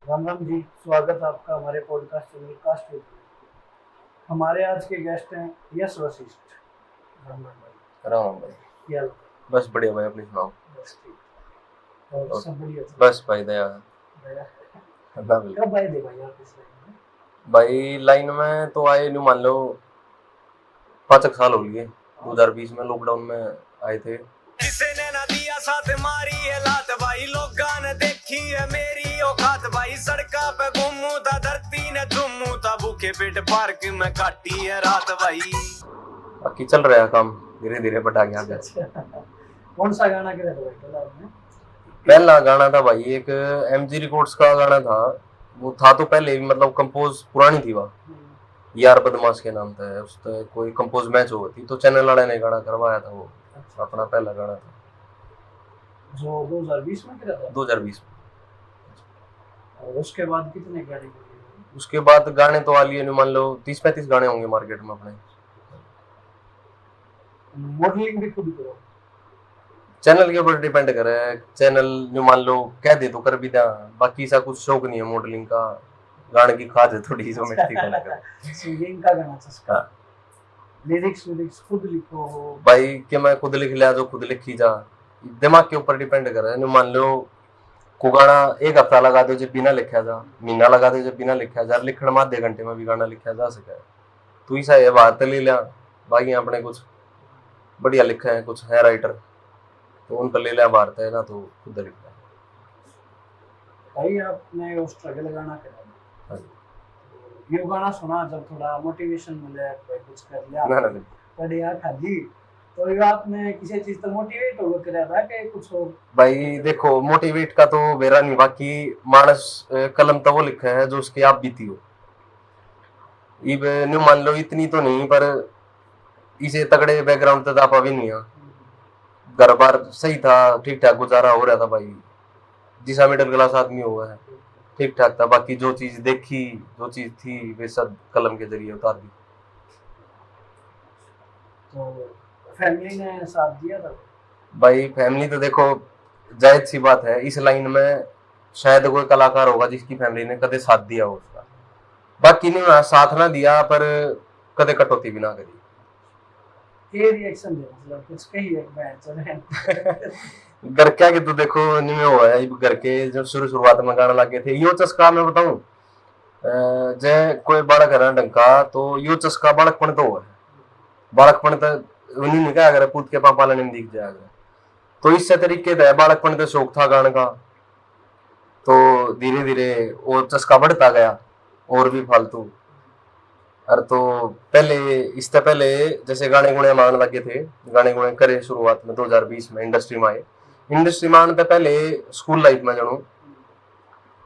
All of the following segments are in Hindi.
राम राम जी, स्वागत है आपका हमारे पॉडकास्ट चैनल कास्ट विद। हमारे आज के गेस्ट हैं यश वशिष्ठ। राम राम भाई। राम भाई। क्या हाल? बस बढ़िया भाई, अपनी सुनाओ। बस ठीक और सब बढ़िया चल बस भाई दया रहा है। ना बिल्कुल। कब आए थे भाई आप इस लाइन में? भाई लाइन में तो आए न्यू मान लो 5 साल हो गए। 2020 में लॉकडाउन में आए थे। किसी ने ना दिया साथ मारी है लात भाई, लोगा ने देखी है मेरी औकात भाई। सड़का पे घूमू था, धरती ने झूमू था, भूखे पेट पार्क में काटी है रात भाई। बाकी चल रहा है काम धीरे धीरे बढ़ा गया। अच्छा, कौन सा गाना किया था भाई पहला आपने? पहला गाना था भाई एक MG रिकॉर्ड्स का गाना था। वो था तो पहले भी मतलब कंपोज पुरानी थी वह, यार बदमाश के नाम था। उस पे कोई कंपोज मैच होती तो चैनल वाले ने गाना करवाया था। वो अपना पहला गाना था जो 2020 में किया था। 2020 में। और उसके बाद कितने गाने किए? उसके बाद गाने तो आ लिए न्यू मान लो 30-35 गाने होंगे मार्केट में अपने। मॉडलिंग भी खुद करो? चैनल के ऊपर डिपेंड करे। चैनल जो मान लो कह दे तो कर भी दें, बाकी ऐसा कुछ शौक नहीं है मॉडलिंग का। गाने की खाद है थोड़ी जो मिट्टी को लगा। सिंगिंग का गाना चस्का। हाँ। लिरिक्स खुद लिखो हो भाई कि मैं खुद लिख लिया जो खुद लिखी जा, दिमाग के ऊपर डिपेंड करे। जो मान लो को गाना एक हफ्ता लगा दो जब बिना लिखा जा, महीना लगा दो जब बिना लिखा जा, लिखण में आधे घंटे में भी गाना लिखा जा सके। तो ऐसा है बात ले लिया। बाकी अपने कुछ बढ़िया लिखा है, कुछ है राइटर तो उन पर ले लिया भारत है ना तो खुद लिखा है। भाई आपने वो स्ट्रगल गाना करा, हाँ। ये गाना सुना जब थोड़ा मोटिवेशन मिले कोई कुछ कर लिया ना ना बढ़िया खाली, तो ये आपने किसी चीज तो मोटिवेट हो करा था कि कुछ और? भाई देखो मोटिवेट का तो मेरा नहीं, बाकी मानस कलम तो वो लिखा है जो उसके आप बीती हो। इब न्यू मान लो इतनी तो नहीं, पर इसे तगड़े बैकग्राउंड तक आप अभी नहीं है। घर बार सही था, ठीक ठाक गुजारा हो रहा था भाई। जिसा मिडिल क्लास आदमी हुआ है ठीक ठाक था। बाकी जो चीज देखी जो चीज थी वे सब कलम के जरिए उतार दी। तो फैमिली ने साथ दिया था? भाई फैमिली तो देखो जायज सी बात है, इस लाइन में शायद कोई कलाकार होगा जिसकी फैमिली ने कदे साथ दिया हो उसका। बाकी नहीं साथ ना दिया पर कदे कटौती भी ना करी। ये रिएक्शन दे मतलब कुछ कही एक बैंड चले। घर क्या के तो देखो नहीं हुआ है। घर के जो शुरुआत में गाना लगे थे यो चस्का मैं बताऊं जय कोई बालक है डंका तो यो चस्का बालकपन तो हुआ है। बालकपन तो उन्हीं ने क्या अगर पूत के पापा ने दिख जाएगा तो इससे तरीके से बालकपन का शौक था गाने का। तो धीरे धीरे वो चस्का बढ़ता गया और भी फालतू। और तो पहले इससे पहले जैसे गाने गुणे मारने लगे थे, गाने गुणे करे शुरुआत में 2020 में इंडस्ट्री में आए। इंडस्ट्री में आने से पहले स्कूल लाइफ में जानू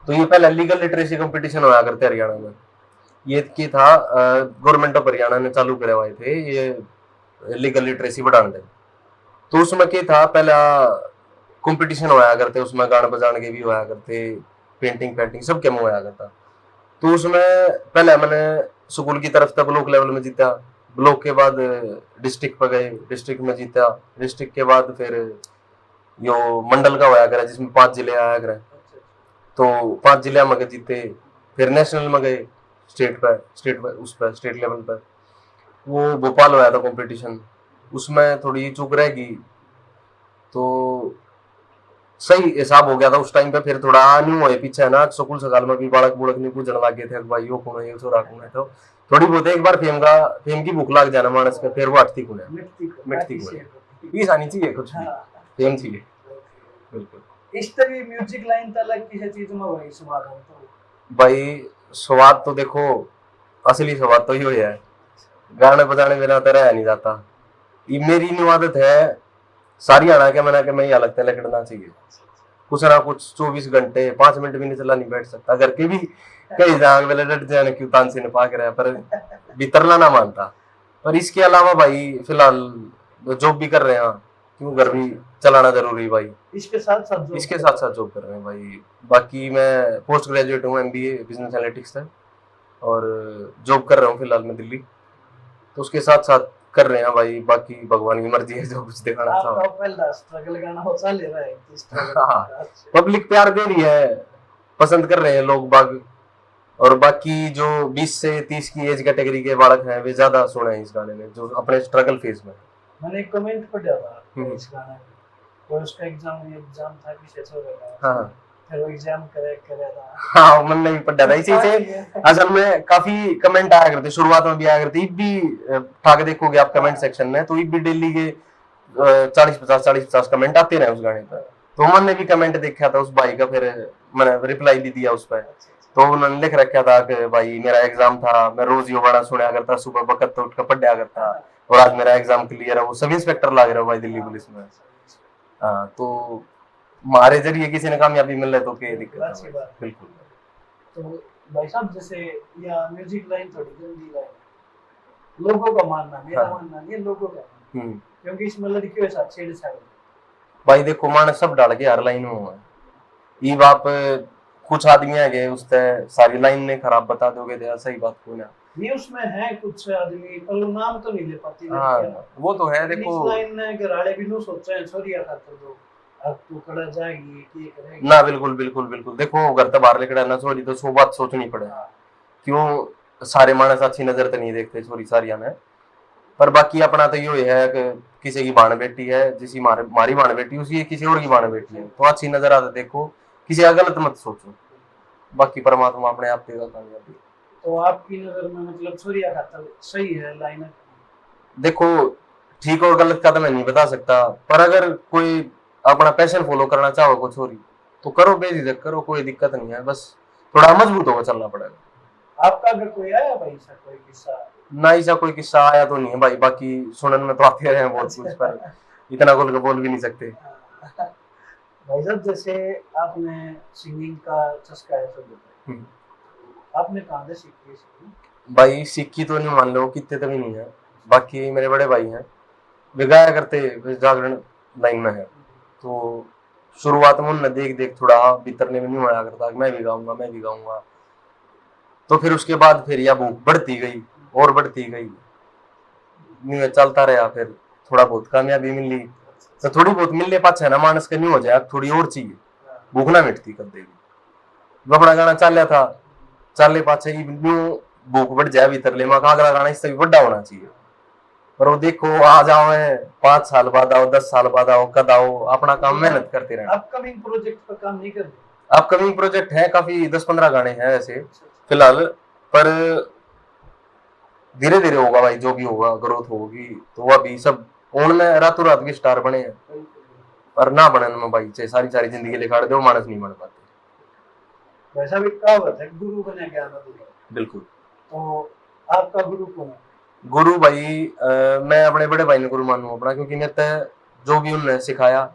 तो ये पहले लीगल लिटरेसी कंपटीशन होया करते हरियाणा में। ये की था गवर्नमेंट ऑफ हरियाणा ने चालू करवाए थे ये लीगल लिटरेसी बढ़ाने। तो उसमें क्या था पहला कंपटीशन होया करते, उसमें गाने बजाने के भी होया करते, पेंटिंग पेंटिंग सब के में होया करता। तो उसमें पहले मैंने स्कूल की तरफ से ब्लॉक लेवल में जीता, ब्लॉक के बाद डिस्ट्रिक्ट पर गए, डिस्ट्रिक्ट में जीता, डिस्ट्रिक्ट के बाद फिर यो मंडल का होया करे जिसमें 5 जिले आया करे तो 5 जिले में जीते। फिर नेशनल में गए, स्टेट लेवल पर वो भोपाल होया था कंपटीशन, उसमें थोड़ी चूक रहेगी तो सही हिसाब हो गया था उस टाइम पे। फिर थोड़ा न्यू हुए पीछे है ना स्कूल सकाल में भी बालक बुड़क नहीं पूछने लगे थे भाई यो कौन है ये छोरा कौन है। तो थोड़ी बहुत एक बार फेम की भूख लग जाना मानस का फिर वो हटती कौन है मिटती कौन है। पीस आनी चाहिए कुछ भी, फेम चाहिए बिल्कुल। इस तरह म्यूजिक लाइन तो अलग किसी चीज में वही स्वाद है तो भाई स्वाद तो देखो असली स्वाद तो ही है, गाने बजाने बिना तो रह नहीं जाता। ये मेरी न्यू आदत है सारी आना के मना के मैं ये लगता है लकड़ना चाहिए कुछ ना कुछ 24 घंटे 5 मिनट भी नहीं चला नहीं बैठ सकता। घर के भी कई जाग वेले डट जाने क्यों तानसी ने पाक रहा पर भीतरला ना मानता। पर इसके अलावा भाई फिलहाल जॉब भी कर रहे हैं क्यों घर भी चलाना जरूरी भाई, इसके साथ साथ जॉब कर रहे हैं भाई। बाकी मैं पोस्ट ग्रेजुएट हूँ MBA बिजनेस एनालिटिक्स है और जॉब कर रहा हूँ फिलहाल मैं दिल्ली। तो उसके साथ साथ कर रहे हैं भाई, बाकी भगवान की मर्जी है जो कुछ दिखाना आपका पहला स्ट्रगल गाना हो चल रहा है पब्लिक प्यार दे रही है पसंद कर रहे हैं लोग बाग। और बाकी जो 20 से 30 की एज कैटेगरी के बालक हैं वे ज्यादा सुने हैं इस गाने में, जो अपने स्ट्रगल फेज में। मैंने एक कमेंट पढ़ा था हम्म। इस गाने में, कोई उसका एग्जाम था किसी से हाँ फिर वो एग्जाम करे था। हाँ, मैंने भी पढ़ा था इसी से। असल में काफी कमेंट आया करते, शुरुआत में भी आया करते, इब भी उठा के देखोगे आप कमेंट सेक्शन में तो इब भी डेली के 40-50 कमेंट आते रहे उस गाने पर। तो मैंने भी कमेंट देखा था उस भाई का, फिर मैंने रिप्लाई भी दिया उस पर। तो उन्होंने लिख रखा था कि भाई मेरा एग्जाम था, मैं रोज यो बड़ा सुना करता, सुबह वक्त तो उठ कर पढ़ा करता, और आज मेरा एग्जाम क्लियर है। वो सब इंस्पेक्टर लाग रहा है भाई दिल्ली पुलिस में। हाँ, तो हमारे जरिए किसी ने कामयाबी मिल रहा है तो क्या दिक्कत है अच्छी बात। बिल्कुल। तो भाई साहब जैसे या म्यूजिक लाइन थोड़ी गंदी लाइन, लोगों का मानना, मेरा हाँ। मानना नहीं है, लोगों का मानना, क्योंकि इसमें लड़कियों के साथ छेड़छाड़ भाई देखो मानस सब डाल के हर लाइन में हुआ है। ये बाप कुछ आदमी आ गए उससे सारी लाइन ने खराब बता दोगे तो सही बात को ना। ये उसमें है कुछ आदमी, पर वो नाम तो नहीं ले पाती हाँ वो तो है। देखो इस लाइन ने घराड़े भी नो सोचा है छोरी आ खातर दो, अब तू कड़ा जाएगी की करेगी ना, बिल्कुल बिल्कुल बिल्कुल। देखो घर तो बाहर लेकर ना छोड़ी तो 100 बात सोचनी पड़े। क्यों सारे मानस अच्छी नजर तो नहीं देखते छोरी सारिया में, पर बाकी अपना तो यो है कि किसी की बाण बेटी है, जिसी मारी बाण बेटी उसी किसी और की बाण बेटी है, तो अच्छी नजर आता देखो, किसी का गलत मत सोचो, बाकी परमात्मा अपने आप देगा कामयाबी। तो आपकी नजर में मतलब छोरी आ खातर सही है लाइन? देखो ठीक और गलत का तो मैं नहीं बता सकता, पर अगर कोई अपना पैशन फॉलो करना चाहो को छोरी तो करो, बेझिझक करो, कोई दिक्कत नहीं है, बस थोड़ा मजबूत होकर चलना पड़ेगा। आपका अगर कोई आया भाई सा कोई किस्सा? ना ऐसा कोई किस्सा आया तो नहीं है भाई, बाकी सुनन में तो आते रहे हैं बहुत कुछ, पर इतना खुल के बोल भी नहीं सकते। भाई साहब जैसे आपने सिंगिंग का चस्का है सब बताया, आपने कहाँ से सीखी सिंगिंग? भाई सीखी तो नहीं मान लो कितने तो भी नहीं है, बाकी मेरे बड़े भाई हैं वे गाया करते, वे जागरण लाइन में है, तो शुरुआत में उन्हें देख देख थोड़ा भीतरने में नहीं आया करता मैं भी गाऊंगा मैं भी गाऊंगा। तो फिर उसके बाद फिर यह भूख बढ़ती गई और बढ़ती गई, नहीं चलता रहा, फिर थोड़ा बहुत कामयाबी मिली तो थोड़ी बहुत मिलने पाछे ना मानस के नहीं हो जाए, थोड़ी और चाहिए, भूख ना मिटती कर देगी। अपना गाना चल था चल पाछे न्यू भूख बढ़ जाए भीतर ले अगला गाना इससे भी बड़ा होना चाहिए, पर वो देखो आ जाओ 5 साल बाद आओ 10 साल बाद आओ कद आओ, अपना काम मेहनत करते रहना। अपकमिंग प्रोजेक्ट पर काम नहीं कर रहे? अपकमिंग प्रोजेक्ट है काफी, 10-15 गाने हैं ऐसे फिलहाल, पर धीरे धीरे होगा भाई, जो भी होगा ग्रोथ होगी तो वह भी सब ओन में रातों रात के स्टार बने हैं, पर ना बनने में भाई चाहे सारी सारी जिंदगी लिखा दो मानस नहीं बन पाते। वैसा भी कहावत है गुरु बने ज्ञान अधूरा। बिल्कुल। तो आपका गुरु कौन है? गुरु भाई मैं अपने बड़े भाई ने गुरु मानू अपना, क्योंकि मैं जो भी उन्होंने सिखाया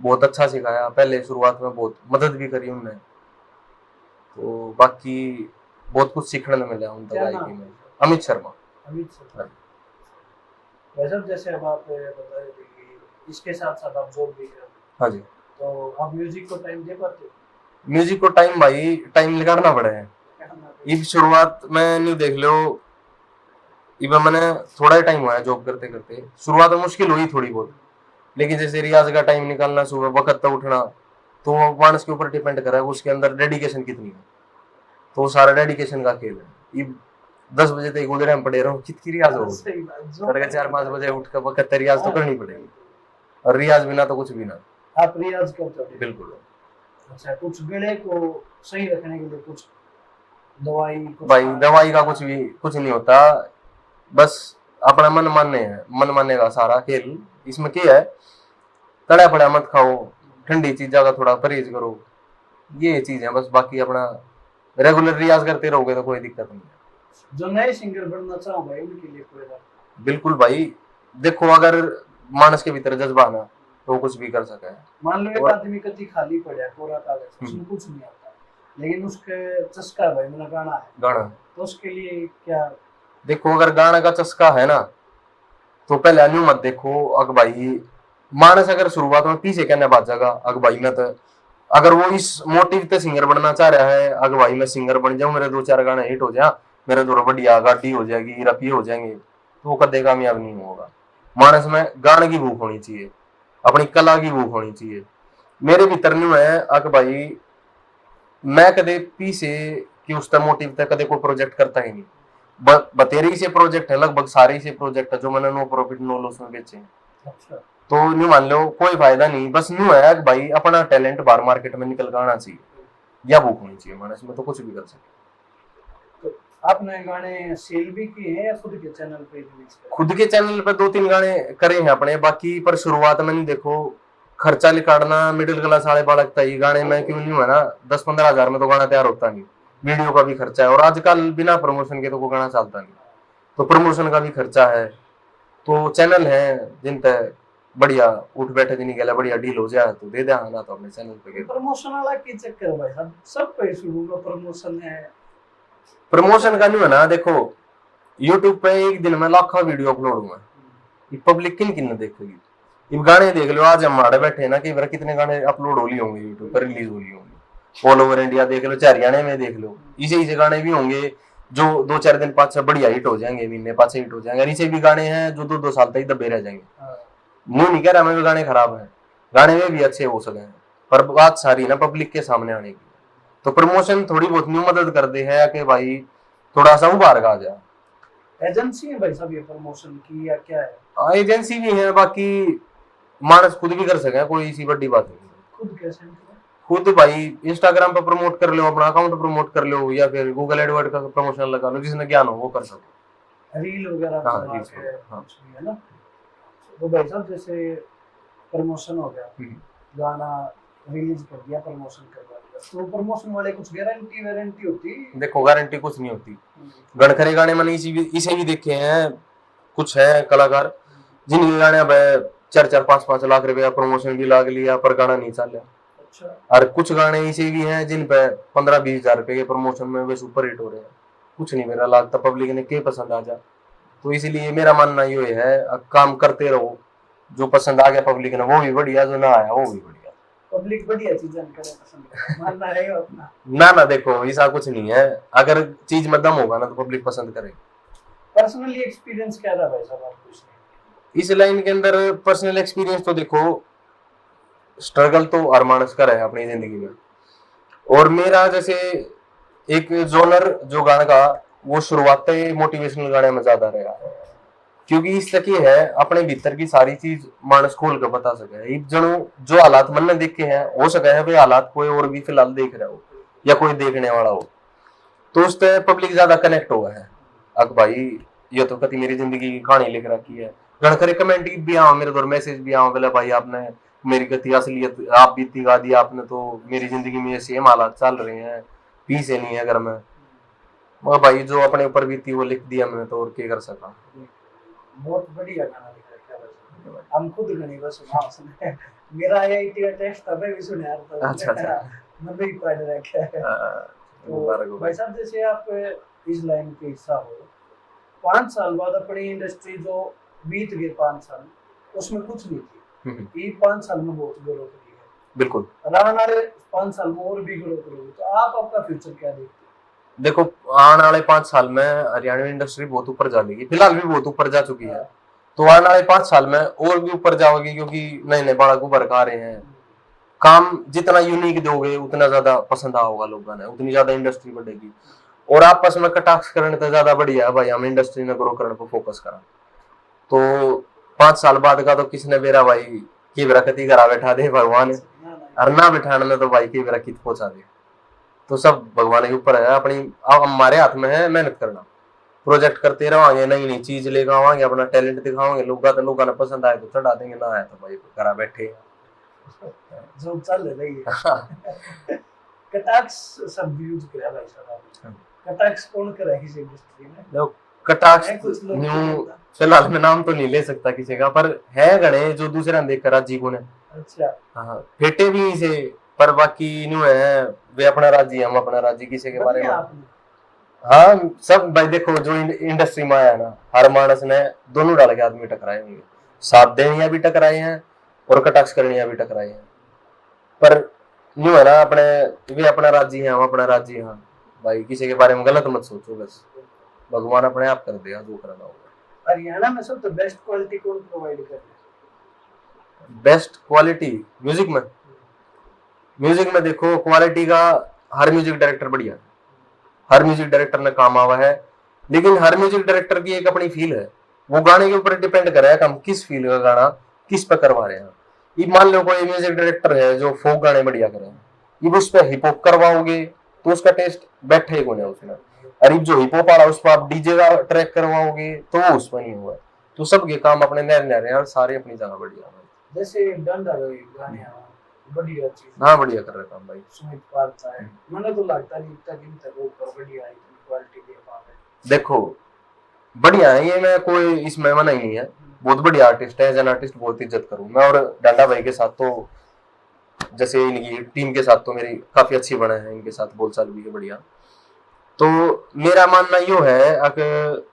बहुत अच्छा सिखाया, पहले शुरुआत में बहुत मदद भी करी उन्होंने, तो बाकी बहुत कुछ सीखने में मिला उन गायकी में। अमित शर्मा। अमित शर्मा। वैसे जैसे अब आप बता रहे थे कि इसके साथ साथ आप जॉब भी कर रहे हैं, हाँ जी, तो आप म्यूजिक को टाइम दे पाते हो? म्यूजिक को टाइम भाई टाइम निकालना पड़े है। इब शुरुआत में नहीं देख लो, इब मैंने थोड़ा ही टाइम हुआ है जॉब करते करते, शुरुआत में मुश्किल हुई थोड़ी बहुत, लेकिन जैसे रियाज का टाइम निकालना, सुबह वक्त तक उठना, तो मानस के ऊपर डिपेंड कर रहा है उसके अंदर डेडिकेशन कितनी है, तो सारा डेडिकेशन का खेल है। इब 10 बजे तक गुजरे हम पड़े रहो कितनी रियाज हो, तड़के 4-5 बजे उठ कर वक्त रियाज तो करनी पड़ेगी, और रियाज बिना तो कुछ भी ना। आप रियाज करते हो? बिल्कुल। अच्छा, कुछ गले को सही रखने के लिए कुछ दवाई? भाई दवाई का कुछ नहीं होता, बस अपना मन मानने का सारा खेल इसमें क्या है, तड़ा पड़ा मत खाओ, ठंडी चीजों का थोड़ा परहेज करो, ये चीज है बस, बाकी अपना रेगुलर रियाज करते रहोगे तो कोई दिक्कत नहीं है। जो नए सिंगर बनना चाहो भाई उनके लिए कोई बात? बिल्कुल भाई देखो अगर मानस के भीतर जज्बा ना तो कुछ भी कर सके है। मान लो एक आदमी कति खाली पड़ा कोरा कागज, उसमें कुछ नहीं आता, लेकिन उसके चस्का भाई मेरा गाना है, तो उसके लिए क्या? देखो अगर गाना का चस्का है ना तो पहले अन्यू मत देखो अग भाई मानस अगर शुरुआत में पीछे कहने बात जाएगा अग भाई मैं तो, अगर वो इस मोटिव पे सिंगर बनना चाह रहा है, अग भाई मैं सिंगर बन जाऊं, मेरे 2-4 गाने हिट हो जाए, मेरे दो बढ़िया गाड़ी हो जाएगी, रफी हो जाएंगे, तो वो कदे कामयाब नहीं होगा। मानस में गाने की भूख होनी चाहिए, अपनी कला की भूख होनी चाहिए। मेरे भीतर नहीं है अग भाई मैं कदे पीछे कि उसका मोटिव था कदे कोई प्रोजेक्ट करता ही नहीं। बतेरे ही से प्रोजेक्ट है, लगभग सारे ही से प्रोजेक्ट है जो मैंने नो प्रॉफिट नो लॉस में बेचे हैं। अच्छा। तो न्यू मान लो कोई फायदा नहीं, बस न्यू है कि भाई अपना टैलेंट बाहर मार्केट में निकल कर आना चाहिए या भूख होनी चाहिए मानस में, तो कुछ भी कर सकते। तो आपने गाने सेल भी किए हैं या खुद के चैनल पे रिलीज किए? खुद के चैनल पे 2-3 गाने करे हैं अपने, बाकी पर शुरुआत में नहीं देखो खर्चा निकालना मिडिल क्लास वाले बालक था ये गाने में क्यों नहीं है ना, 10-15 हजार में तो गाना तैयार होता नहीं, वीडियो का भी खर्चा है और आजकल बिना प्रमोशन के तो कोई गाना चलता नहीं, तो प्रमोशन का भी खर्चा है। तो चैनल है जिन पे बढ़िया उठ बैठे दिन गया बढ़िया डील हो जाए तो दे दे ना, तो अपने चैनल पे प्रमोशन वाला की चक्कर है भाई साहब, सब पे शुरू में प्रमोशन है। प्रमोशन का नहीं है ना, देखो यूट्यूब पे एक दिन में लाखों वीडियो अपलोड हुआ, ये पब्लिक किन किन देखेगी। ये गाने देख लो, आज हम माड़े बैठे ना, कि बार कितने गाने अपलोड हो लिए होंगे यूट्यूब पर, रिलीज हो लिए होंगे ऑल ओवर इंडिया, देख लो चाहे हरियाणा में देख लो, इसे गाने भी होंगे जो 2-4 दिन पाँच बढ़िया हिट हो जाएंगे, महीने 5 हिट हो जाएंगे, इसे भी गाने हैं जो 2-2 साल तक दबे रह जाएंगे। मुंह नहीं कह रहा मैं भी गाने खराब है, गाने में भी अच्छे हो सके हैं, पर बात सारी ना पब्लिक के सामने आने की। तो प्रमोशन थोड़ी बहुत न्यू मदद कर दे है कि भाई थोड़ा सा उभार का आ जाए। एजेंसी है भाई साहब ये प्रमोशन की या क्या है? एजेंसी भी है, बाकी मानस खुद भी कर सके, कोई इसी बड़ी बात नहीं। खुद कैसे? खुद भाई इंस्टाग्राम पर प्रमोट कर लो, अपना अकाउंट प्रमोट कर लो, या फिर गूगल एडवर्ड का प्रमोशन लगा लो, जिसने ज्ञान हो वो कर सके, रील वगैरह हाँ, बना रील्स के वगैरह, हाँ। कुछ भी है ना। तो भाई साहब जैसे प्रमोशन हो गया, गाना रिलीज कर दिया, प्रमोशन करवा दिया, तो प्रमोशन वाले कुछ गारंटी वारंटी होती? देखो गारंटी कुछ नहीं होती। गणखरे गाने मैंने इसे भी देखे हैं, कुछ है कलाकार जिनके गाने अब 4-4, 5-5 लाख रुपया प्रमोशन भी लाग लिया पर गाना नहीं चल। अच्छा। और कुछ गाने ऐसे भी हैं जिन पे 15-20 हजार रुपए के प्रमोशन में वे सुपर हिट हो रहे हैं, कुछ नहीं मेरा लगता पब्लिक ने के पसंद आ जा। तो इसलिए मेरा मानना ये है काम करते रहो, जो पसंद आ गया पब्लिक ने वो भी बढ़िया, जो ना आया वो भी बढ़िया। पब्लिक बढ़िया चीजें करे पसंद करे, मानना है अपना। ना देखो ऐसा कुछ नहीं है, अगर चीज में दम होगा ना तो पब्लिक पसंद करेगी। पर्सनली एक्सपीरियंस क्या रहा भाई साहब आपको इस लाइन के अंदर? पर्सनल एक्सपीरियंस तो देखो स्ट्रगल तो हर मानस का है अपनी जिंदगी में, और मेरा जैसे एक जोनर जो गाने का वो शुरुआत मोटिवेशनल गाने में ज्यादा रहेगा, क्योंकि इस तक है अपने भीतर की सारी चीज मानस खोल कर बता सके। जो हालात मन ने देखे हैं हो सके है वे हालात कोई और भी फिलहाल देख रहा हो या कोई देखने वाला हो, तो उससे पब्लिक ज्यादा कनेक्ट हुआ है। अब भाई ये तो कभी मेरी जिंदगी की कहानी लिख रखी है, गणखरे कमेंट भी आओ मेरे दौर मैसेज भी आओ, बोले भाई आपने मेरी गति असलियत आप बीती गा दी आपने, तो मेरी जिंदगी में सेम हालात चल रहे हैं, पीस नहीं है अगर मैं भाई जो अपने ऊपर बीती वो लिख दिया मैंने, तो और क्या कर सका। बहुत बढ़िया गाना लिख रखा है, हम खुद गनी बस सुना उसने, मेरा आईआईटी का टेस्ट था मैं भी सुना यार, तो अच्छा मैं भी पढ़ रखा है। तो भाई साहब जैसे आप इस लाइन के हिस्सा हो, 5 साल बाद अपनी इंडस्ट्री जो बीत गए 5 साल उसमें कुछ नहीं थी, ये 5 साल में बहुत ग्रोथ की है। बिल्कुल आने वाले 5 साल में और भी ग्रोथ करोगे, तो आप आपका फ्यूचर क्या देखते हैं? देखो आने वाले 5 साल में हरियाणवी इंडस्ट्री बहुत ऊपर जा लेगी, फिलहाल भी बहुत ऊपर जा चुकी है, तो आने वाले 5 साल में और भी ऊपर जाओगी, क्योंकि नए नए बालक उभर आ रहे हैं। काम जितना यूनिक दोगे उतना ज्यादा पसंद आओगा लोगों ने, उतनी ज्यादा इंडस्ट्री बढ़ेगी, और आपस में कटाक्ष करने तो ज्यादा बढ़िया है भाई हम इंडस्ट्री में ग्रो करने को फोकस करा। तो 5 साल बाद का तो किसने बेरा भाई की बरकती करा बैठा दे भगवान, और ना बिठाने में तो भाई की बरकत पहुंचा दे, तो सब भगवान के ऊपर है। अपनी हमारे हाथ में है मेहनत करना, प्रोजेक्ट करते रहोगे, नई नई चीज लेकर आवांगे, अपना टैलेंट दिखाओगे, लोगों ने पसंद आए तो चढ़ा देंगे, ना आए तो भाई करा बैठे जो चल रही है। कटाक्ष शब्द यूज किया भाई साहब, कटाक्ष कौन करे इस इंडस्ट्री में? लोग कटाक्ष न्यू फिलहाल मैं नाम तो नहीं ले सकता किसी का, पर है गणे जो दूसरे ने देख कर राजी को ने। अच्छा। हाँ फेटे भी इसे, पर बाकी न्यू है वे अपना राज्य हम अपना राज्य किसी के बारे में। हाँ सब भाई देखो जो इंडस्ट्री में आया ना, हर मानस ने दोनों डाल के आदमी टकराए होंगे, साथ देनिया भी टकराए हैं और कटाक्ष करनिया भी टकराए हैं, पर न्यू है ना अपने वे अपना राज्य है हम अपना राज्य। हाँ भाई किसी के बारे में गलत मत सोचो, बस भगवान अपने आप कर देगा जो करना होगा। हरियाणा में सबसे बेस्ट क्वालिटी कौन प्रोवाइड कर रहा है? बेस्ट क्वालिटी म्यूजिक में देखो क्वालिटी का हर म्यूजिक डायरेक्टर बढ़िया है, हर म्यूजिक डायरेक्टर ने काम आवा है, लेकिन हर म्यूजिक डायरेक्टर की एक अपनी फील है, वो गाने के ऊपर डिपेंड कर रहा है कि हम किस फील का गाना किस पे करवा रहे हैं। ये मान लो कोई म्यूजिक डायरेक्टर है जो फोक गाने बढ़िया करे, ये उस पर हिप हॉप करवाओगे तो उसका टेस्ट बैठे ही कौन है उसमें, और जो हिप हॉप वाला उस पर आप डीजे का ट्रैक करवाओगे तो वो उस पर नहीं हुआ। तो सबके काम अपने नए नए हैं और सारे अपनी जगह बढ़िया है। जैसे डंडा रही गाने बढ़िया चीज। हाँ बढ़िया कर रहा है काम भाई। सुमित पालता है, मैंने तो लगता नहीं इतना दिन तक ऊपर बढ़िया इतनी क्वालिटी दे पावे। देखो बढ़िया है ये, मैं कोई इसमें मना ही नहीं है, बहुत बढ़िया आर्टिस्ट है, एज एन आर्टिस्ट बहुत इज्जत करूँ मैं। और डांडा भाई के साथ तो जैसे इनकी टीम के साथ तो मेरी काफी अच्छी बना है, इनके साथ बोलचाल भी है बढ़िया। तो मेरा मानना यो है अगर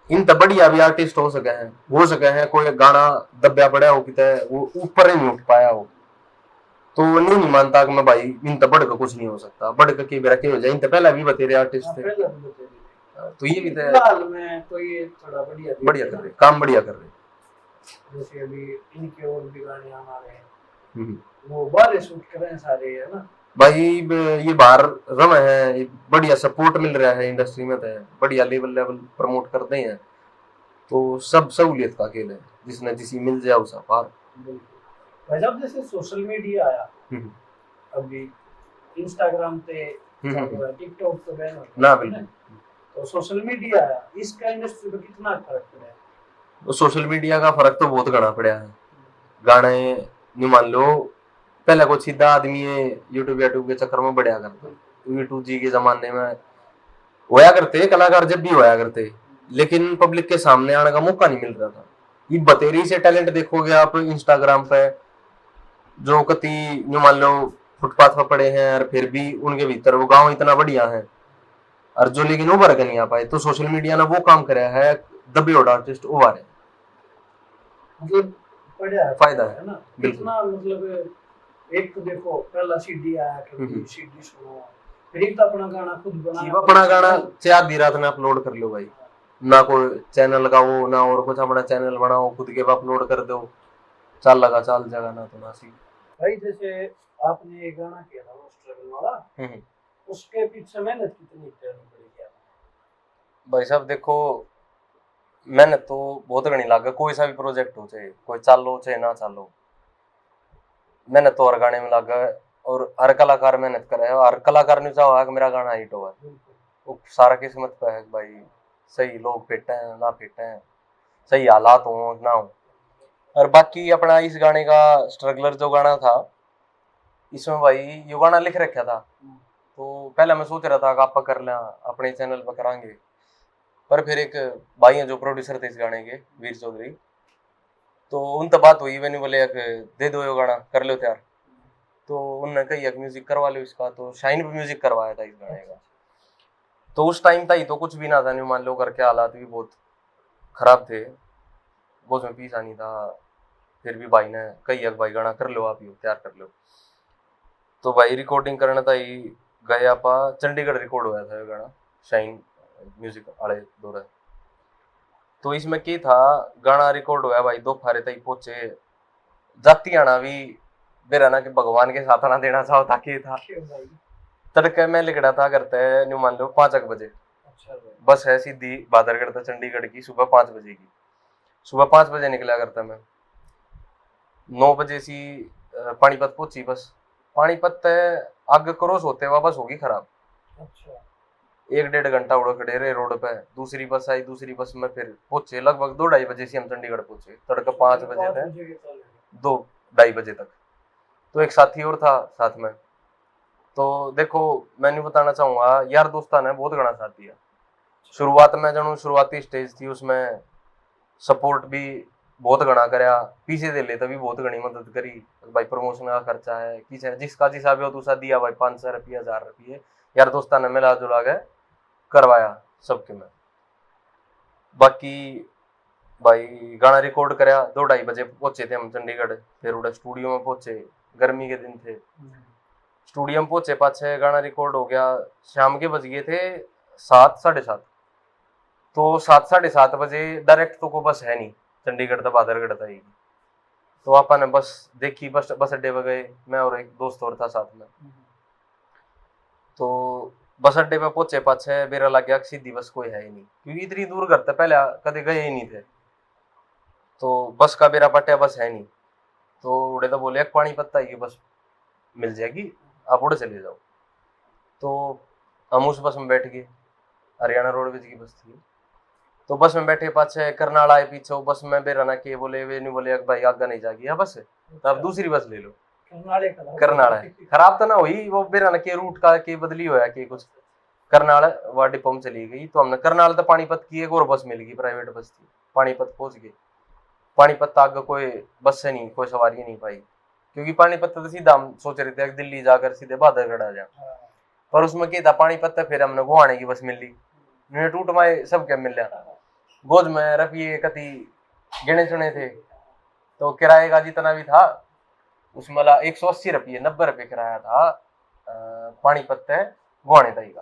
इन तब बढ़िया भी आर्टिस्ट हो सके हैं कोई गाना दबया पड़ा हो कितने वो ऊपर ही नहीं उठ पाया हो, तो नहीं मानता कि मैं भाई इन तब बढ़ कुछ नहीं हो सकता, बढ़ के बेरा के हो जाए। इन तब पहले भी बतेरे आर्टिस्ट थे, तो ये भी फिलहाल में कोई थोड़ा बढ़िया कर रहे, काम बढ़िया कर रहे। जैसे अभी इनके और भी गाने आ रहे हैं, वो बाहर शूट कर रहे हैं सारे, है ना भाई ये बाहर रम है, बढ़िया सपोर्ट मिल रहा है इंडस्ट्री में, तो बढ़िया लेवल प्रमोट करते हैं, तो सब सहूलियत का खेल है, जिसने जिसी मिल जाए उसा पार। भाई साहब जैसे सोशल मीडिया आया अभी, इंस्टाग्राम पे टिकटॉक तो बैन हो ना बिल्कुल, तो सोशल मीडिया आया, इसका इंडस्ट्री पे कितना फर्क पड़ा है? तो सोशल मीडिया का फर्क तो बहुत घना पड़ा है। गाने नहीं मान लो पहले कुछ सीधा आदमी यूट्यूब के चक्कर में बढ़िया करता, यूट्यूब जी के जमाने में होया करते कलाकार जब भी होया करते, लेकिन पब्लिक के सामने आने का मौका नहीं मिल रहा था। ये बतेरी से टैलेंट देखोगे आप इंस्टाग्राम पे, जो कति यूं मान लो फुटपाथ पर पड़े हैं और फिर भी उनके भीतर वो गांव इतना बढ़िया है, और जो लेकिन उभर कर नहीं आ पाए, तो सोशल मीडिया ने वो काम कराया है, दबे और आर्टिस्ट उभर है, मतलब बढ़िया फायदा है ना बिल्कुल। इतना मतलब एक तो देखो पहला सीडी आया कि सीडी सुनो, फिर एक तो अपना गाना खुद बनाना, अपना गाना चार दी रात में अपलोड कर लो भाई, ना कोई चैनल लगाओ ना और कुछ, अपना चैनल बनाओ खुद के अपलोड कर दो, चाल लगा चाल जगह ना तो ना सी। भाई जैसे आपने एक गाना किया था वो स्ट्रगल वाला, उसके पीछे मेहनत कितनी करनी पड़ी क्या? भाई साहब देखो मेहनत तो बहुत घनी लागे, कोई सा भी प्रोजेक्ट हो चाहे कोई चालो चाहे ना चालो, मेहनत तो हर गाने में लागे, और हर कलाकार मेहनत करे, हर कलाकार ने चाहा कि मेरा गाना हिट हो, वो सारा किस्मत पे है भाई, सही लोग फिट हैं ना फिट हैं, सही हालात हो ना हो। और बाकी अपना इस गाने का स्ट्रगलर जो गाना था, इसमें भाई ये गाना लिख रखा था, तो पहले मैं सोच रहा था कि आप कर लें अपने चैनल पर करांगे, पर फिर एक भाई हैं जो प्रोड्यूसर थे इस गाने के, वीर चौधरी, तो उन तक बात हुई, मैंने बोले दे दो ये गाना कर लो तैयार, तो उन्होंने कही म्यूजिक करवा लो इसका, तो शाइन पे म्यूजिक करवाया था इस गाने का। तो उस टाइम था ही तो कुछ भी ना था, नहीं मान लो करके हालात भी बहुत खराब थे, वो में पीसा नहीं था, फिर भी भाई ने कही भाई गाना कर लो आप, तैयार कर लो, तो भाई रिकॉर्डिंग करना था ही गए आप चंडीगढ़, रिकॉर्ड हुआ था ये गाना शाइन म्यूजिक वाले दौरे। तो इसमें क्या था, गाना रिकॉर्ड हुआ भाई दो फारे तक पहुंचे, जाती आना भी बेराना के भगवान के साथ आना देना चाहो ताकि था, तड़के में लिखड़ा था करते है न्यू मान लो 5 बजे बस है सीधी बादरगढ़ था चंडीगढ़ की, सुबह 5 बजे की, सुबह 5 बजे निकला करता मैं, 9 बजे सी पानीपत पहुंची बस, पानीपत आग क्रॉस होते हुआ बस होगी खराब, 1-1.5 घंटा उड़ खड़े रहे रोड पे, दूसरी बस आई, दूसरी बस में फिर पहुंचे लगभग 2-2:30 बजे से हम चंडीगढ़ पहुंचे, तड़के 5 बजे थे 2-2:30 बजे तक। तो एक साथी और था साथ में, तो देखो मैंने बताना चाहूंगा यार दोस्ता ने बहुत घना साथ दिया, शुरुआत में जब शुरुआती स्टेज थी उसमें सपोर्ट भी बहुत घना कराया, पीछे दे ले तभी बहुत घनी मदद करी भाई, प्रमोशन का खर्चा है किसी जिसका जिसा भी हो दूसरा दिया भाई, 500 रुपये 1000 रुपये यार दोस्ता ने मिला जुला के करवाया सबके में। बाकी भाई गाना रिकॉर्ड कराया, 2-2:30 बजे पहुंचे थे हम चंडीगढ़, फिर उड़े स्टूडियो में पहुंचे, गर्मी के दिन थे, स्टूडियो में पहुंचे पाछे गाना रिकॉर्ड हो गया, शाम के बज गए थे 7-7:30, तो 7-7:30 बजे डायरेक्ट तो को बस है नहीं चंडीगढ़ तक बादरगढ़ तक ही, तो आपा ने बस देखी, बस अड्डे पर गए, मैं और एक दोस्त और था साथ में, तो बस अड्डे पे पहुंचे पाछे बेरा लग गया कि सीधी बस कोई है ही नहीं, क्योंकि इतनी दूर घर थे पहले कभी गए ही नहीं थे। तो बस का बेरा पट्टिया बस है नहीं, तो उड़े तो बोले पानी पत्ता की बस मिल जाएगी, आप उड़े चले जाओ। तो हम उस बस में बैठ गए, हरियाणा रोडवेज की बस थी। तो बस में बैठे पाछे करनाल आए पीछे, वो बस में बेरा ना के बोले वे नहीं बोले भाई आगे नहीं जागी है बस, तो आप दूसरी बस ले लो। करनाल है खराब तो ना हुई, वो बेरा ना के रूट का के बदली होया के कुछ करनाल वा डिपो में चली गई। तो हमने करनाल तो पानीपत की एक और बस मिल गई, प्राइवेट बस थी, पानीपत पहुंच गए। पानीपत आगे कोई बस से नहीं, कोई सवारी नहीं पाई, क्योंकि पानीपत तो सीधा हम सोच रहे थे दिल्ली जाकर सीधे बादरगढ़ आ जाए, पर उसमें क्या था पानीपत फिर हमने गुवाहाटी की बस मिल ली। टूट माए सब क्या मिल रहा, गोद में रफिए कति गिने चुने थे। तो किराए का जितना भी था उसमें 180 रुपये 90 रुपये किराया था पानीपत से गुवाहाटी तक का।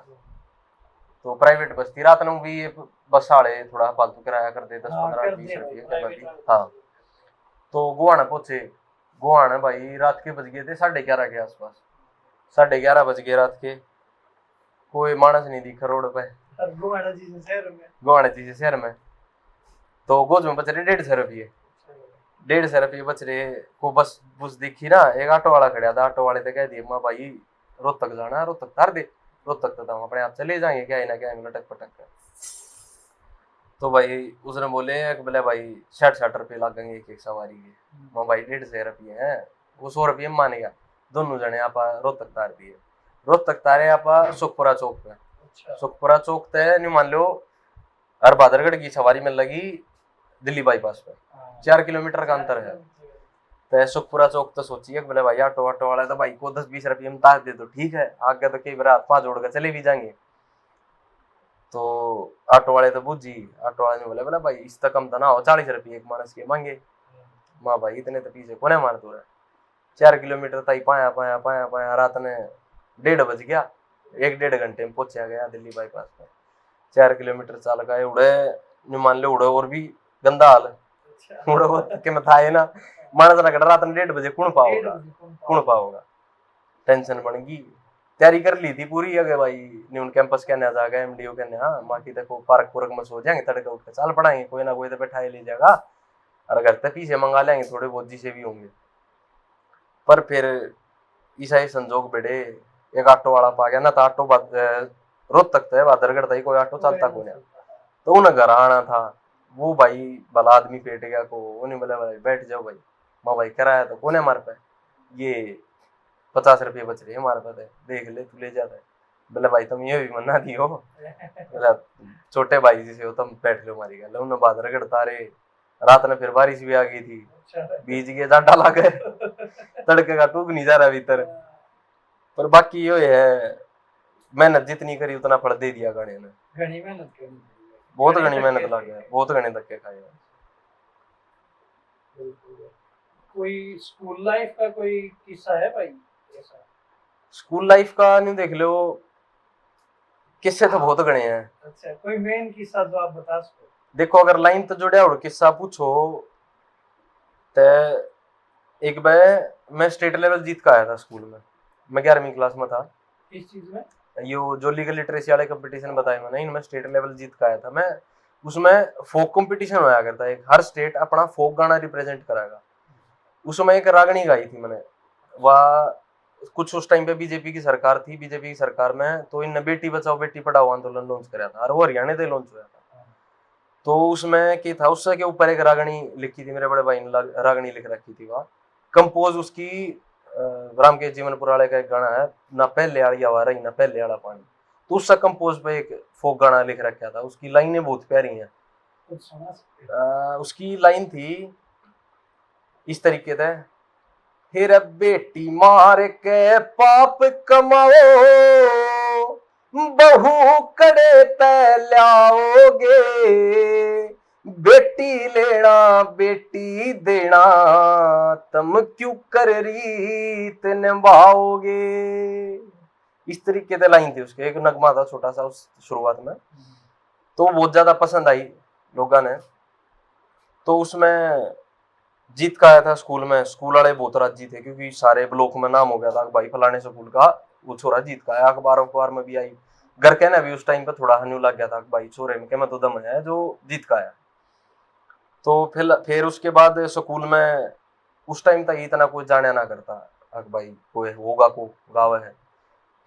तो प्राइवेट बस थी, रात में भी बस वाले थोड़ा फालतू किराया कर दे 10 15 20 रुपये। हाँ तो गुवाहाटी पहुंचे, गुवाहाटी भाई रात के बज गए थे 11:30 के आसपास, 11:30 बज गए रात के, कोई मानस नहीं दिखा रोड पे गुवाहाटी जी शहर में। तो गोज में बच रहे 150 रुपये, 150 रुपये बच रहे को बस दिखी ना, एक ऑटो वाला खड़ा था, ऑटो वाले तो कह दिए माँ भाई रोहतक जाना, रोहतक तार दे, रोहतक तो हम अपने आप चले जाएंगे क्या ना क्या लटक पटक कर। तो भाई उसने बोले बोले भाई 60 रुपये लगेंगे एक सवारी के। माँ भाई 150 रुपये है, वो 100 रुपये मानेगा, दोनों जने आप रोहतक तार दिए। रोहतक तारे आप सुखपुरा चौक पे, सुखपुरा चौक तय नहीं मान लो हर बादरगढ़ की सवारी में लगी दिल्ली बाईपास पे, 4 किलोमीटर का अंतर है। तो सुखपुरा चौक तो सोचिए बोले भाई ऑटो वाला तो भाई को 10-20 रुपये में तार दे तो ठीक है, आगे तो कई बार हाथ पाँव जोड़ कर चले भी जाएंगे। तो ऑटो वाले तो बुझी, ऑटो वाले ने बोले भाई इस तक कम तो ना हो, 40 रुपये एक मानस के मांगे। माँ भाई इतने तो पीछे कोने मार दो रहा, 4 किलोमीटर तक पाया रात ने 1:30 बज गया, 1-1.5 घंटे में पहुंचा गया दिल्ली बाईपास पे। 4 किलोमीटर चाल गए, उड़े मान लो उड़े और भी गंदा हाल उड़े के में था है ना, मानस ना रात में 1:30 बजे कौन पाओगा। टेंशन बन गई, तैयारी कर ली थी पूरी अगे भाई न्यून कैंपस कहने जा गए, MDO कहने हाँ माँ की देखो पार्क पूरक में सो जाएंगे, तड़के उठ के चाल पड़ाएंगे, कोई ना कोई तो बैठा ले जाएगा, और घर तक पीछे मंगा लेंगे, थोड़े बहुत जिसे भी होंगे। पर फिर ईसाई संजोग बेड़े एक ऑटो वाला पा गया ना, तो ऑटो रोहतक है बादरगढ़ तक कोई ऑटो चलता को नहीं, तो उन्हें घर आना था। वो भाई भला आदमी पेट गया को, उन्हें बोला भाई बैठ जाओ भाई, माँ भाई कराया तो कोने मार पे, ये 50 रुपये बच रहे हमारे पास, देख ले तू ले जाता है। बोले भाई तुम ये भी मना दियो, बोला छोटे भाई जी से हो तुम बैठ लो हमारी गल। उन्हें बादरगढ़ तारे, रात में फिर बारिश भी आ गई थी, बीज के जाडा ला गए, तड़के का टूक नहीं जा रहा भीतर। पर बाकी यो है मेहनत जितनी करी उतना फल दे दिया गाने ने, घनी मेहनत करी, बहुत घनी मेहनत लगे, बहुत घने धक्के खाए। कोई स्कूल लाइफ का कोई किस्सा है भाई ऐसा? स्कूल लाइफ का नहीं देख लो, किस्से तो बहुत घने हैं। अच्छा कोई मेन किस्सा जो आप बता सको? देखो अगर लाइन तो जुड़े और किस्सा पूछो तो एक बार मैं स्टेट लेवल जीत का आया था स्कूल में, मैं 11वीं क्लास में था। किस चीज में? यो जो लीगल लिटरेसी वाले कंपटीशन बताए मैंने, इनमें स्टेट लेवल जीत का आया था मैं। उसमें फोक कंपटीशन होया करता है, हर स्टेट अपना फोक गाना रिप्रेजेंट कराएगा। उसमें एक रागनी गाई थी मैंने, वह कुछ उस टाइम पे बीजेपी की सरकार थी, बीजेपी की सरकार में तो इन बेटी बचाओ बेटी पढ़ाओ आंदोलन लॉन्च कराया था, और वो हरियाणा से लॉन्च हुआ था। तो उसमें क्या था, उससे के ऊपर एक रागनी लिखी थी, मेरे बड़े भाई ने रागनी लिख रखी थी। वह कंपोज उसकी राम के जीवन पुराणे का एक गाना है, ना पहले आड़ी हवा रही ना पहले आड़ा पानी, तो उसका कंपोज पे एक फोक गाना लिख रखा था। उसकी लाइनें बहुत प्यारी हैं। उसकी लाइन थी इस तरीके से, फिर बेटी मार के पाप कमाओ, बहू कड़े पे लाओगे, बेटी लेना बेटी देना, तुम क्यों कर रीत निभाओगे। इस तरीके से लाइन थी उसके, एक नगमा था छोटा सा उस शुरुआत में, तो बहुत ज्यादा पसंद आई लोगों ने। तो उसमें जीत का आया था स्कूल में, स्कूल वाले बहुत राजी थे, क्योंकि सारे ब्लॉक में नाम हो गया था भाई फलाने स्कूल का वो छोरा जीत का आया, अखबार में भी आई, घर के ना भी उस टाइम पे थोड़ा हन्यू लग गया था कि भाई छोरे में क्या मैं तो दम है जो जीत का आया। तो फिर उसके बाद स्कूल में उस टाइम तक इतना कोई जाने ना करता कि भाई कोई होगा को गाँव है,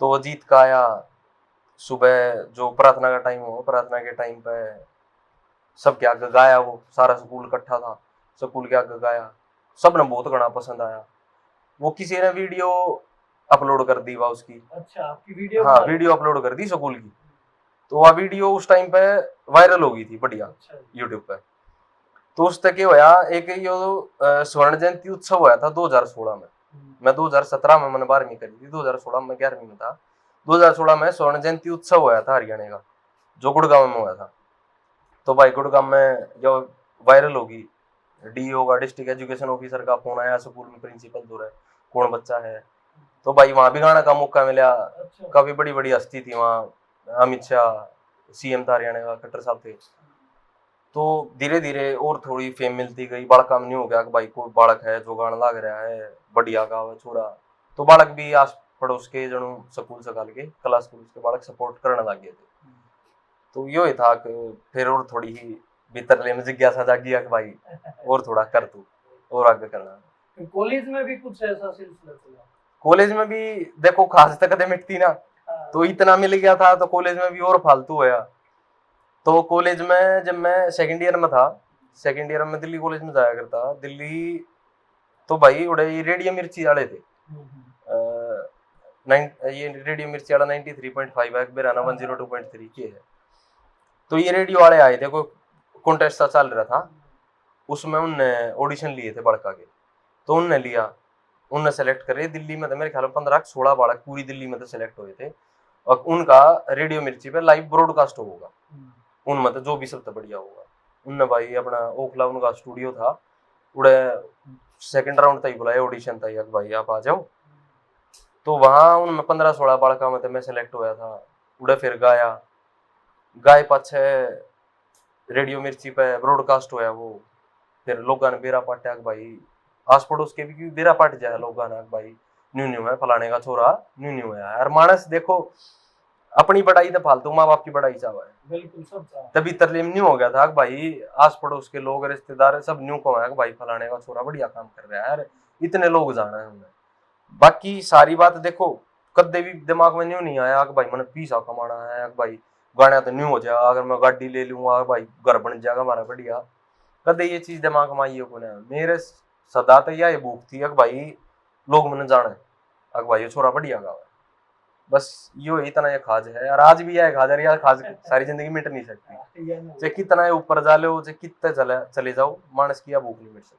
तो वो जीत का आया। सुबह जो प्रार्थना का टाइम हो, प्रार्थना के टाइम पे सबके आगे गाया, वो सारा स्कूल इकट्ठा था, स्कूल के आगे गाया, सबने बहुत गाना पसंद आया। वो किसी ने वीडियो अपलोड कर दी, वह उसकी, अच्छा आपकी वीडियो, हाँ वीडियो अपलोड कर दी स्कूल की। तो वह वीडियो उस टाइम पे वायरल हो गई थी बढ़िया अच्छा यूट्यूब पे। तो उस तक होया एक यो स्वर्ण जयंती उत्सव हुआ था 2016 में। मैं 2017 में मैंने 12वीं करी थी, 2016 में 11वीं में था। 2016 में स्वर्ण जयंती उत्सव हुआ था हरियाणा का, जो गुड़गांव में हुआ था। तो भाई गुड़गांव में जो वायरल होगी, डीओ का, डिस्ट्रिक्ट एजुकेशन ऑफिसर का फोन आया, स्कूल में प्रिंसिपल दूर है, कौन बच्चा है, तो भाई वहां भी गाना का मौका मिला। अच्छा काफी बड़ी बड़ी हस्ती थी वहाँ, अमित शाह सीएम था हरियाणा का, खट्टर साहब थे। तो धीरे धीरे और थोड़ी फेम मिलती गई, बालक नहीं हो गया कि भाई कोई बालक है जो गाना लाग रहा है, बढ़िया गाँव है छोरा, तो बालक भी आस पड़ोस के जनू स्कूल से के क्लास स्कूल के बालक सपोर्ट करने लग गए थे। तो यो ही था कि फिर और थोड़ी ही भीतर ले में जिज्ञासा जागी कि भाई और थोड़ा कर तू और आगे करना। कॉलेज में भी कुछ ऐसा सिलसिला चला? कॉलेज में भी देखो खास तक कदम मिटती ना, तो इतना मिल गया था, तो कॉलेज में भी और फालतू होया। तो कॉलेज में जब मैं सेकंड ईयर में था, सेकंड ईयर में दिल्ली कॉलेज में जाया करता दिल्ली, तो भाई उड़े रेडियो मिर्ची वाले थे, ये रेडियो मिर्ची वाला 93.5 है, बेराना 102.3 के है। तो ये रेडियो वाले आए थे, कोई कॉन्टेस्ट सा चल रहा था, उसमें उनने ऑडिशन लिए थे बड़का के, तो उनने लिया, उनने सेलेक्ट करे। दिल्ली में तो मेरे ख्याल में 15-16 बालक पूरी दिल्ली में तो सेलेक्ट हुए थे, और उनका रेडियो मिर्ची पे लाइव ब्रॉडकास्ट होगा, उनमें तो जो भी सबसे बढ़िया होगा। उनने भाई अपना ओखला उनका स्टूडियो था, उड़े सेकंड राउंड तक बुलाया, ऑडिशन था भाई आप आ जाओ। तो वहाँ उनमें 15-16 बालका में तो मैं सेलेक्ट होया था। उड़े फिर गाय पाछे रेडियो मिर्ची पे ब्रॉडकास्ट होया वो, फिर लोगों ने बेरा पाटा भाई, आस पड़ोस के भी बेरा पाट जाए लोगों ने भाई न्यू न्यू है फलाने का छोरा, न्यू न्यू है यार। मानस देखो अपनी बढ़ाई तो फालतू, माँ बाप की बढ़ाई चावा है, बिल्कुल सब चाह। तभी तरलीम न्यू हो गया था कि भाई आस पड़ोस के लोग रिश्तेदार सब न्यू को है कि भाई फलाने का छोरा बढ़िया काम कर रहा है यार, इतने लोग जाना है उन्हें। बाकी सारी बात देखो कदे भी दिमाग में न्यू नहीं आया कि भाई मैंने पैसा कमाना है, कि भाई गाना तो न्यू हो जाएगा, अगर मैं गाड़ी ले लूंगा भाई घर बन जाएगा हमारा बढ़िया, कदे ये चीज दिमाग में आई हो ने। मेरे सदा तो यह भूख थी कि भाई लोग मैंने जाने कि भाई ये छोरा बढ़िया गाँव है, बस यो इतना ये खाज है। और आज भी यह खाज है, खाज सारी जिंदगी मिट नहीं सकती, चाहे कितना ऊपर जा लो, चाहे कितने चले जाओ, मानस की भूख नहीं मिट सकती।